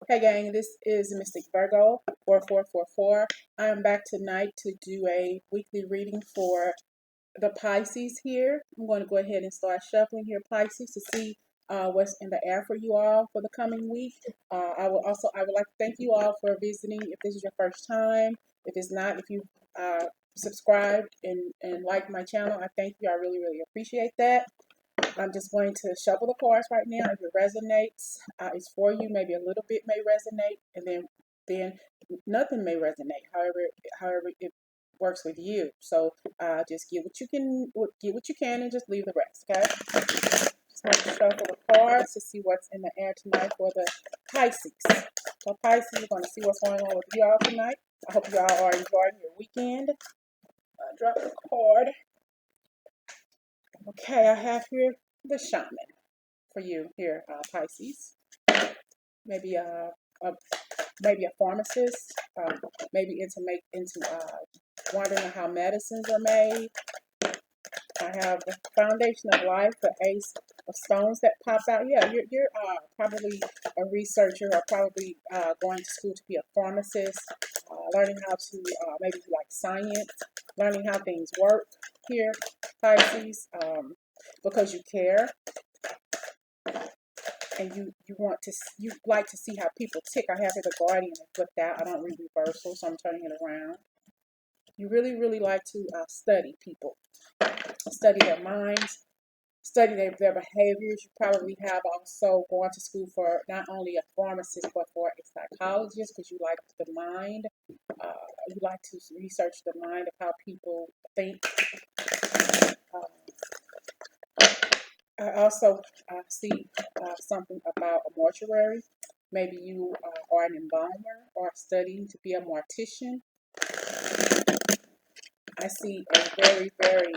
Hey gang, this is Mystic Virgo 4444. I am back tonight to do a weekly reading for the Pisces here. I'm going to go ahead and start shuffling here, Pisces, to see what's in the air for you all for the coming week. I would like to thank you all for visiting. If this is your first time, if it's not, if you subscribed and liked my channel, I thank you. I really, really appreciate that. I'm just going to shuffle the cards right now. If it resonates, it's for you. Maybe a little bit may resonate, and then nothing may resonate. However it works with you. So just get what you can, and just leave the rest. Okay. Just want to shuffle the cards to see what's in the air tonight for the Pisces. So Pisces, we're going to see what's going on with you all tonight. I hope you all are enjoying your weekend. Drop the card. Okay, I have here the Shaman for you here, Pisces. Maybe a maybe a pharmacist, maybe into wondering how medicines are made. I have the Foundation of Life, the Ace of Stones that pops out. Yeah, you're probably a researcher, or probably going to school to be a pharmacist, learning how to maybe you like science, learning how things work here, Pisces, because you care. And you like to see how people tick. I have here the Guardian flipped out. I don't read reversal, so I'm turning it around. You really, really like to study people, study their minds, study their behaviors. You probably have also gone to school for not only a pharmacist, but for a psychologist, because you like the mind. You like to research the mind of how people think. I also see something about a mortuary. Maybe you are an embalmer or studying to be a mortician. I see a very, very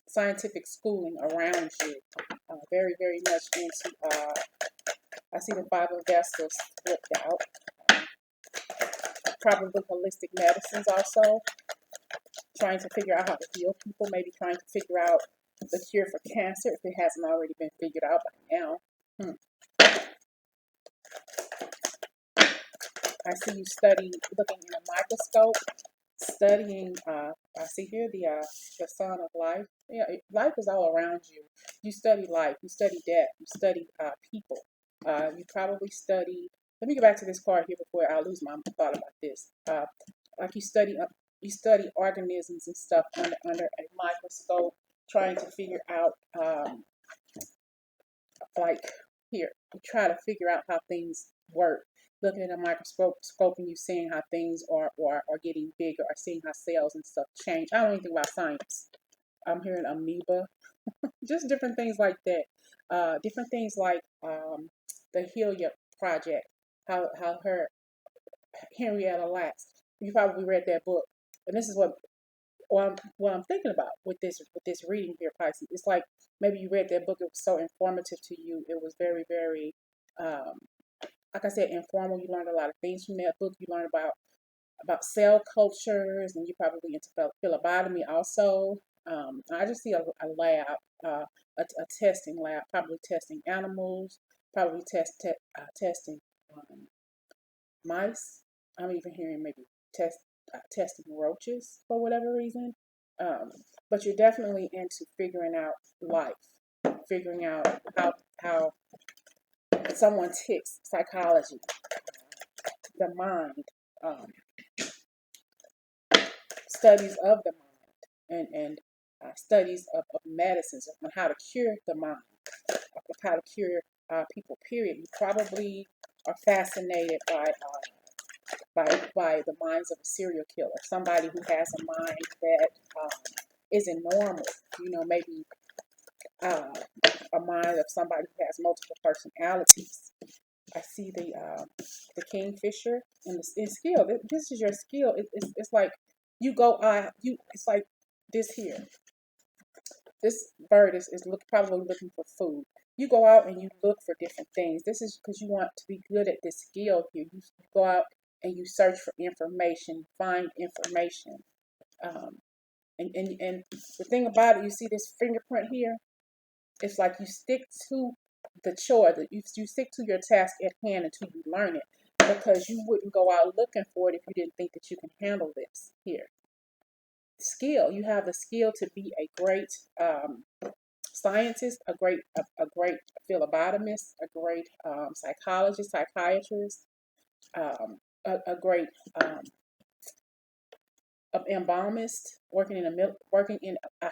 scientific schooling around you. Very, very much into. I see the Five of Vessels flipped out. Probably holistic medicines also. Trying to figure out how to heal people. Maybe trying to figure out the cure for cancer if it hasn't already been figured out by now. I see you looking in a microscope, studying. I see here the sun of life. Yeah, life is all around you. You study life. You study death. You study people. You probably study. Let me go back to this card here before I lose my thought about this. Like you study organisms and stuff under a microscope, trying to figure out like here, you try to figure out how things work. Looking at a microscope and you seeing how things are getting bigger, or seeing how cells and stuff change. I don't know anything about science. I'm hearing amoeba, just different things like that. Different things like the Helia Project, how her Henrietta Lacks. You probably read that book, and this is what I'm thinking about with this reading here, Pisces. It's like maybe you read that book. It was so informative to you. It was very, very, like I said, informal. You learned a lot of things from that book. You learned about cell cultures, and you probably into phlebotomy also. I just see a lab, a testing lab, probably testing animals, probably testing mice. I'm even hearing maybe testing roaches for whatever reason. Um, but you're definitely into figuring out life, figuring out how someone ticks, psychology, the mind, um, studies of the mind, and studies of medicines on how to cure the mind, of how to cure people. Period. You probably are fascinated by the minds of a serial killer, somebody who has a mind that isn't normal. Maybe uh, a mind of somebody who has multiple personalities. I see the kingfisher and the skill. This is your skill. It's like you go. It's like this here. This bird is probably looking for food. You go out and you look for different things. This is because you want to be good at this skill here. You go out and you search for information, find information. Um, and the thing about it, you see this fingerprint here? It's like you stick to the chore, that you stick to your task at hand until you learn it, because you wouldn't go out looking for it if you didn't think that you can handle this here. Skill. You have the skill to be a great scientist, a great phlebotomist, a great psychologist, psychiatrist, a great embalmist, working in I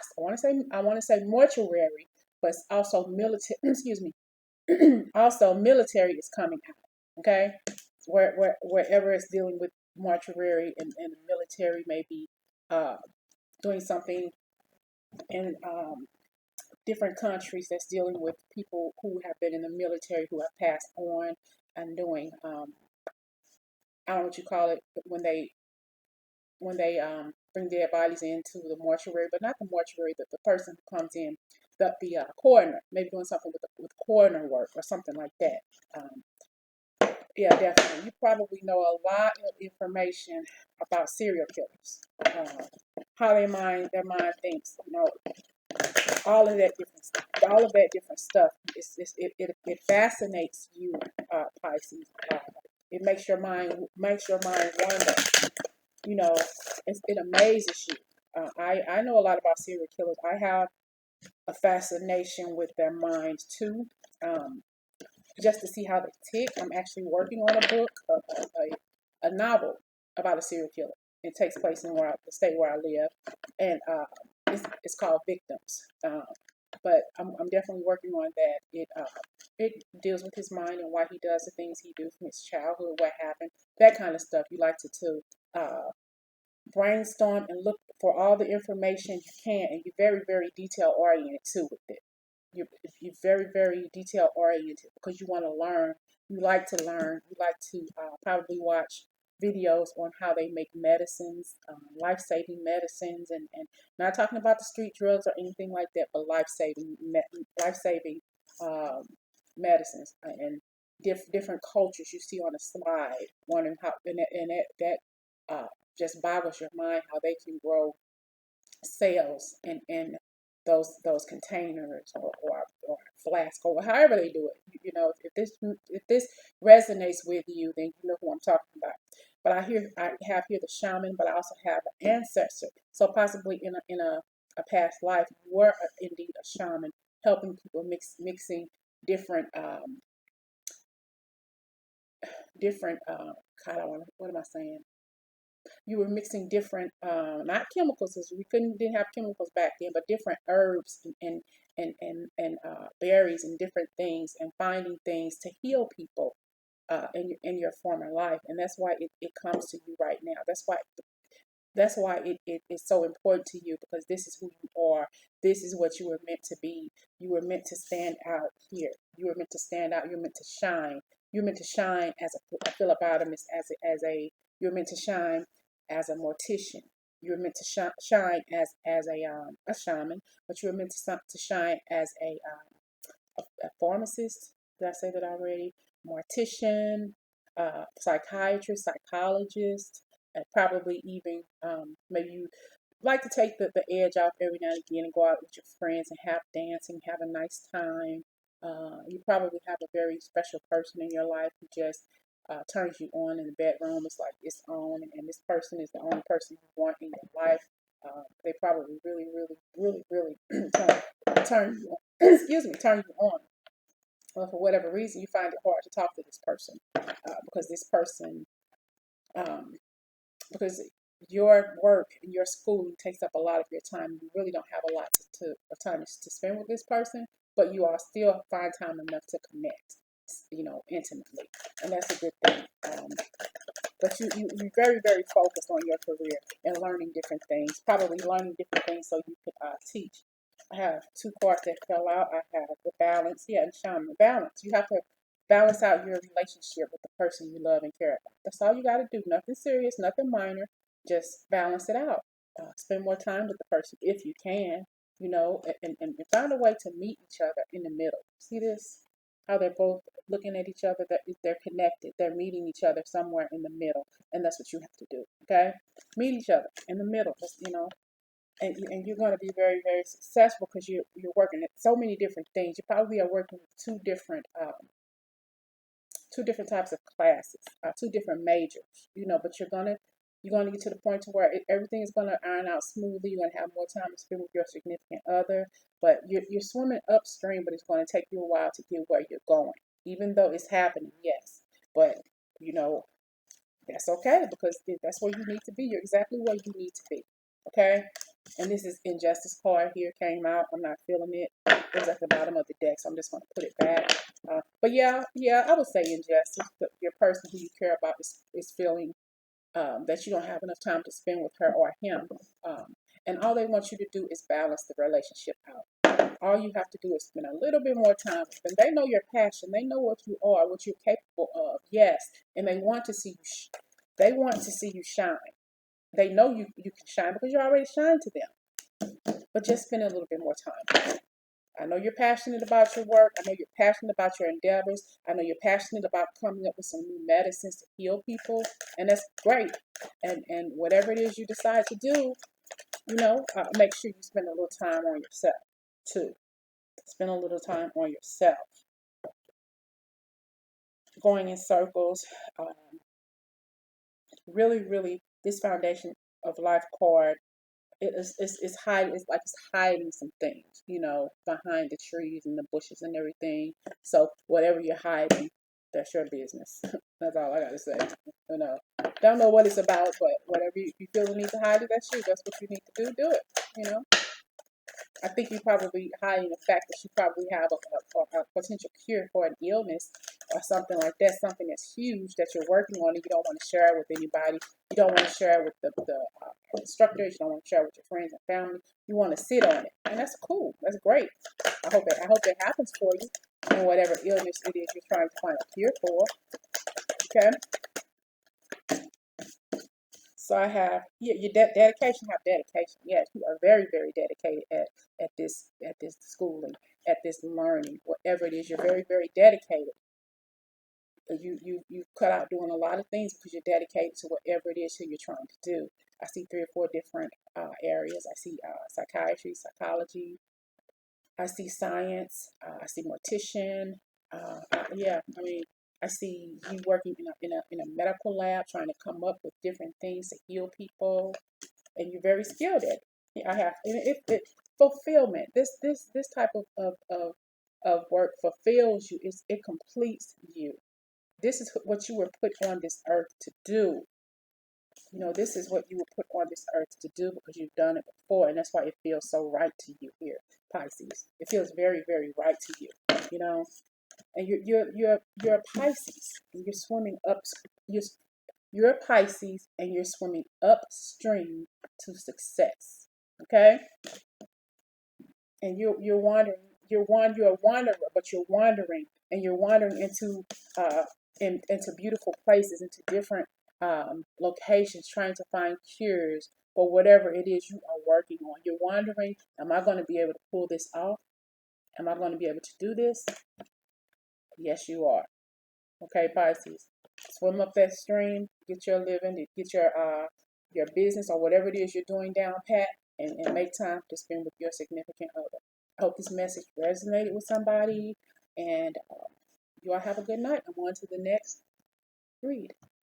want to say mortuary, but also military. Excuse me. Also, military is coming out. Okay, wherever it's dealing with mortuary and the military, may be uh, doing something in different countries that's dealing with people who have been in the military who have passed on, and doing I don't know what you call it, but when they bring dead bodies into the mortuary, but not the mortuary, the person who comes in, the coroner, maybe doing something with coroner work or something like that. Yeah, definitely. You probably know a lot of information about serial killers, how their mind thinks. All of that different stuff. All of that different stuff. It fascinates you, Pisces. It makes your mind wonder. You know, it amazes you. I know a lot about serial killers. I have a fascination with their minds too. Just to see how they tick. I'm actually working on a book, a novel about a serial killer. It takes place in the state where I live, and it's called Victims. But I'm definitely working on that. It deals with his mind and why he does the things he do from his childhood, what happened, that kind of stuff. You like to brainstorm and look for all the information you can, and you're very, very detail oriented too with it. You're very, very detail oriented because you want to learn. You like to learn. You like to probably watch videos on how they make medicines, life-saving medicines, and not talking about the street drugs or anything like that, but life-saving um, medicines and different cultures you see on a slide. Wondering how, that just boggles your mind how they can grow cells in those containers or flask or however they do it. If this resonates with you, then you know who I'm talking about. But I have here the shaman, but I also have an ancestor. So possibly in a past life, you were indeed a shaman, helping people mixing different different God, what am I saying? You were mixing different not chemicals, because we didn't have chemicals back then, but different herbs and berries and different things, and finding things to heal people in your former life. And that's why it comes to you right now. That's why it is so important to you, because this is who you are. This is what you were meant to be. You were meant to stand out here. You were meant to stand out. You're meant to shine. You're meant to shine as a phlebotomist, you're meant to shine as a mortician. You're meant to shine as a shaman, but you're meant to shine as a pharmacist. Did I say that already? Mortician, psychiatrist, psychologist, and probably even maybe you like to take the edge off every now and again and go out with your friends and have dancing, have a nice time. You probably have a very special person in your life who just turns you on in the bedroom. It's like it's on, and this person is the only person you want in your life. They probably really, really, really, really turn you on. Excuse me, turn you on. Well, for whatever reason, you find it hard to talk to this person because this person, um, because your work and your schooling takes up a lot of your time. You really don't have a lot of time to spend with this person, but you all still find time enough to connect, intimately, and that's a good thing. But you're very, very focused on your career and learning different things, probably learning different things so you can teach. I have two cards that fell out. I have the balance, yeah, and shaman. Balance. You have to balance out your relationship with the person you love and care about. That's all you got to do. Nothing serious, nothing minor. Just balance it out. Spend more time with the person if you can, and find a way to meet each other in the middle. See this? How they're both looking at each other, that they're connected, they're meeting each other somewhere in the middle, and that's what you have to do. Okay, meet each other in the middle. and you're going to be very, very successful because you're working at so many different things. You probably are working with two different types of classes, two different majors, but you're gonna get to the point to where everything is gonna iron out smoothly. You're gonna have more time to spend with your significant other, but you're swimming upstream, but it's gonna take you a while to get where you're going, even though it's happening, yes. But you know that's okay because that's where you need to be. You're exactly where you need to be. Okay. And this is injustice card here came out. I'm not feeling it. It was at the bottom of the deck, so I'm just going to put it back. But yeah, I would say injustice. But your person who you care about is feeling that you don't have enough time to spend with her or him. And all they want you to do is balance the relationship out. All you have to do is spend a little bit more time with them. They know your passion. They know what you are, what you're capable of. Yes, and they want to see you. They want to see you shine. They know you can shine because you already shine to them. But just spend a little bit more time. I know you're passionate about your work. I know you're passionate about your endeavors. I know you're passionate about coming up with some new medicines to heal people, and that's great. And whatever it is you decide to do, make sure you spend a little time on yourself too. Spend a little time on yourself. Going in circles, really, really, this foundation of life card it's hiding. It's like it's hiding some things, behind the trees and the bushes and everything. So whatever you're hiding, that's your business. That's all I gotta say. Don't know what it's about, but whatever you feel the need to hide it, that's you. That's what you need to do. Do it. I think you probably hiding the fact that you probably have a potential cure for an illness or something like that, something that's huge that you're working on and you don't want to share it with anybody. You don't want to share it with the instructors. You don't want to share it with your friends and family. You want to sit on it, and that's cool. That's great. I hope that happens for you, and whatever illness it is you're trying to find a cure for. Okay. So I have your dedication. Have dedication. Yes, you are very, very dedicated at this schooling, at this learning, whatever it is. You're very, very dedicated. You cut out doing a lot of things because you're dedicated to whatever it is that you're trying to do. I see 3 or 4 different areas. I see psychiatry, psychology. I see science. I see mortician. Yeah, I mean, I see you working in a medical lab, trying to come up with different things to heal people, and you're very skilled at it. I have, and it fulfillment. This type of work fulfills you. It completes you. This is what you were put on this earth to do. This is what you were put on this earth to do because you've done it before, and that's why it feels so right to you here, Pisces. It feels very, very right to you. And you're a Pisces, and you're swimming up. You're a Pisces, and you're swimming upstream to success. Okay, and you're wandering. You're a wanderer, but you're wandering, and you're wandering into beautiful places, into different locations, trying to find cures for whatever it is you are working on. You're wondering, am I going to be able to pull this off? Am I going to be able to do this? Yes, you are. Okay, Pisces. Swim up that stream, get your living, get your business or whatever it is you're doing down pat, and make time to spend with your significant other. I hope this message resonated with somebody, and you all have a good night. I'm on to the next read.